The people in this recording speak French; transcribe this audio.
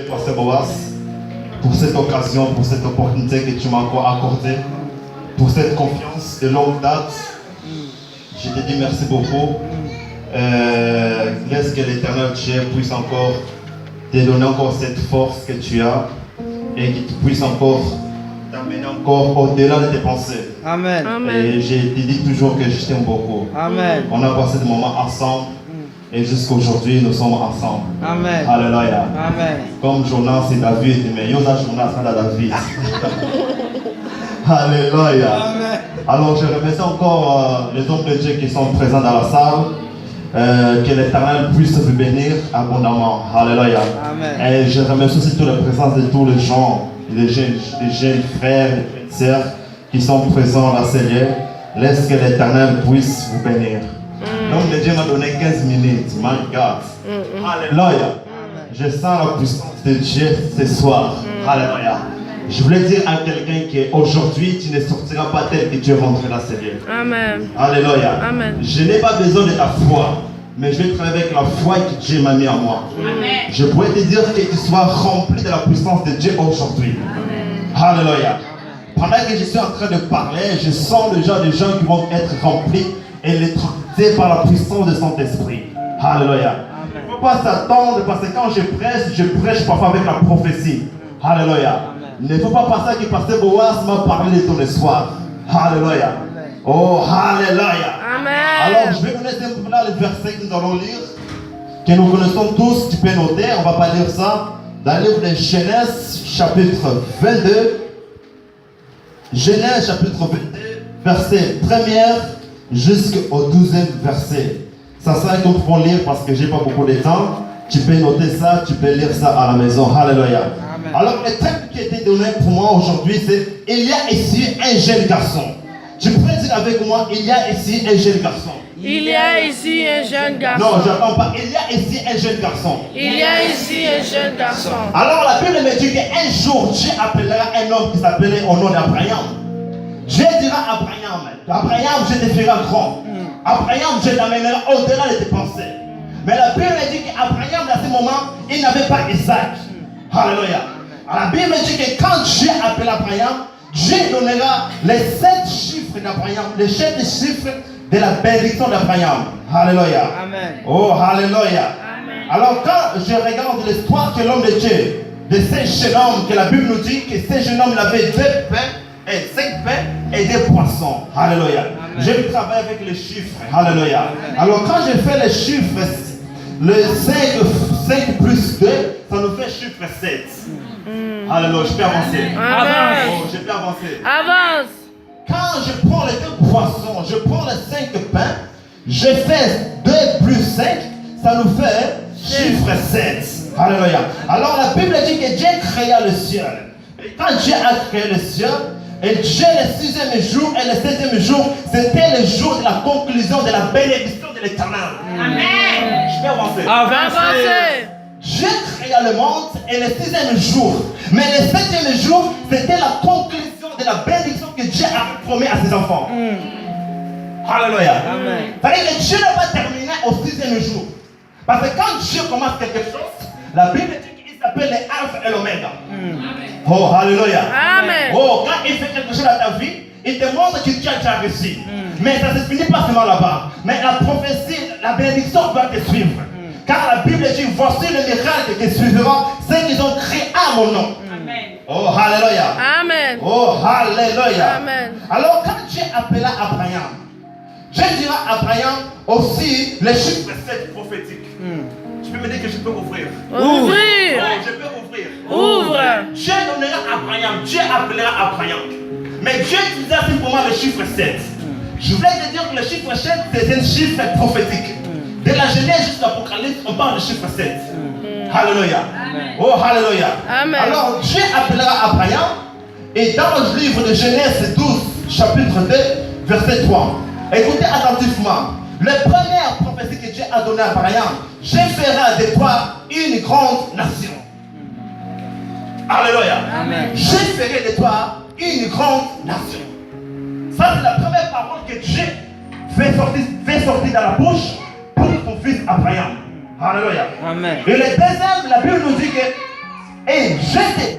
Pasteur Boas, pour cette occasion, pour cette opportunité que tu m'as encore accordée, pour cette confiance de longue date. Je te dis merci beaucoup. Laisse que l'Éternel Dieu puisse encore te donner encore cette force que tu as et qu'il puisse encore t'amener encore au-delà de tes pensées. Amen. Et je te dis toujours que je t'aime beaucoup. Amen. On a passé des moments ensemble. Et jusqu'aujourd'hui, nous sommes ensemble. Amen. Alléluia. Amen. Comme Jonas et David, mais Jonas et David. Alléluia. Amen. Alors, je remercie encore les hommes de Dieu qui sont présents dans la salle. Que l'Éternel puisse vous bénir abondamment. Alléluia. Amen. Et je remercie aussi toute la présence de tous les gens, les jeunes frères, les sœurs qui sont présents dans Seigneur. Laisse que l'Éternel puisse vous bénir. L'homme de Dieu m'a donné 15 minutes. My God. Alléluia. Je sens la puissance de Dieu ce soir. Alléluia. Je voulais dire à quelqu'un qu'aujourd'hui, tu ne sortiras pas tel que tu es rentré dans ce lieu. Amen. Alléluia. Amen. Je n'ai pas besoin de ta foi, mais je vais travailler avec la foi que Dieu m'a mis en moi. Amen. Je pourrais te dire que tu sois rempli de la puissance de Dieu aujourd'hui. Alléluia. Pendant que je suis en train de parler, je sens déjà des gens qui vont être remplis et électrocutés par la puissance de son esprit. Alléluia. Il ne faut pas s'attendre parce que quand je prêche parfois avec la prophétie. Alléluia. Il ne faut pas penser que Pasteur Boas m'a parlé de ton espoir. Alléluia. Oh, Alléluia. Amen. Alors, je vais vous laisser là le verset que nous allons lire, que nous connaissons tous. Tu peux noter, on ne va pas lire ça. Dans le livre de Genèse, chapitre 22. Genèse, chapitre 22, verset 1er jusqu'au 12e verset. Ça sert que nous pouvons lire parce que je n'ai pas beaucoup de temps. Tu peux noter ça, tu peux lire ça à la maison. Alléluia. Amen. Alors, le thème qui a été donné pour moi aujourd'hui, c'est il y a ici un jeune garçon. Tu pourrais dire avec moi, il y a ici un jeune garçon. Il y a ici un jeune garçon. Non, je n'entends pas. Il y a ici un jeune garçon. Il y a ici un jeune garçon. Alors, la Bible me dit qu'un jour, Dieu appellera un homme qui s'appelait au nom d'Abraham. Dieu dira à Abraham, Abraham, je te ferai grand. Abraham, je t'amènerai au-delà de tes pensées. Mais la Bible me dit qu'Abraham, à ce moment, il n'avait pas Isaac. Alléluia. La Bible me dit que quand Dieu appelle Abraham, Dieu donnera les 7 chiffres d'Abraham, les 7 chiffres de la bénédiction d'Abraham. Alléluia. Amen. Oh, Alléluia. Amen. Alors quand je regarde l'histoire que l'homme de Dieu, de ce jeune homme, que la Bible nous dit que ce jeune homme il avait 2 pains et 5 pains et 2 poissons. Alléluia. Je travaille avec les chiffres. Alléluia. Alors quand je fais les chiffres, le 5 plus 2, ça nous fait chiffre 7. Alléluia, je peux avancer. Amen. Oh, je peux avancer. Avance. Quand je prends les 2 poissons, je prends les 5 pains, je fais 2 plus 5, ça nous fait chiffre 7. Alléluia. Alors la Bible dit que Dieu créa le ciel. Et quand Dieu a créé le ciel, et Dieu le 6e jour et le 7e jour, c'était le jour de la conclusion de la bénédiction de l'Éternel. Amen. Je peux avancer. Avancez. Dieu créa le monde et le 6e jour. Mais le 7e jour, c'était la conclusion de la bénédiction que Dieu a promis à ses enfants. Alléluia. Amen. C'est-à-dire que Dieu n'a pas terminé au 6e jour. Parce que quand Dieu commence quelque chose, la Bible dit qu'il s'appelle l'Alpha et l'Oméga. Oh, Alléluia. Amen. Oh, quand il fait quelque chose dans ta vie, il te montre que tu as déjà réussi. Mais ça ne se finit pas seulement là-bas. Mais la prophétie, la bénédiction va te suivre. Car la Bible dit, voici le miracle qui suivra ceux qui ont créé à mon nom. Oh, Alléluia. Amen. Oh, Alléluia. Amen. Alors, quand Dieu appela Abraham, Dieu dira à Abraham aussi les chiffres 7 prophétiques. Tu peux me dire que je peux ouvrir? Ouvrir. Oh, je peux ouvrir. Ouvre. Dieu donnera à Abraham, Dieu appellera Abraham. Mais Dieu utilisera simplement le chiffre 7. Je voulais te dire que le chiffre 7, c'est un chiffre prophétique. De la Genèse jusqu'à l'Apocalypse, on parle de chiffre 7. Alléluia. Oh, Alléluia. Amen. Alors, Dieu appellera Abraham. Et dans le livre de Genèse 12, chapitre 2, verset 3. Écoutez attentivement. La première prophétie que Dieu a donnée à Abraham, je ferai de toi une grande nation. Alléluia. Amen. Je ferai de toi une grande nation. Ça, c'est la première parole que Dieu fait sortir dans la bouche pour son fils Abraham. Alléluia. Amen. Et le deuxième, la Bible nous dit que Et je t'ai béni.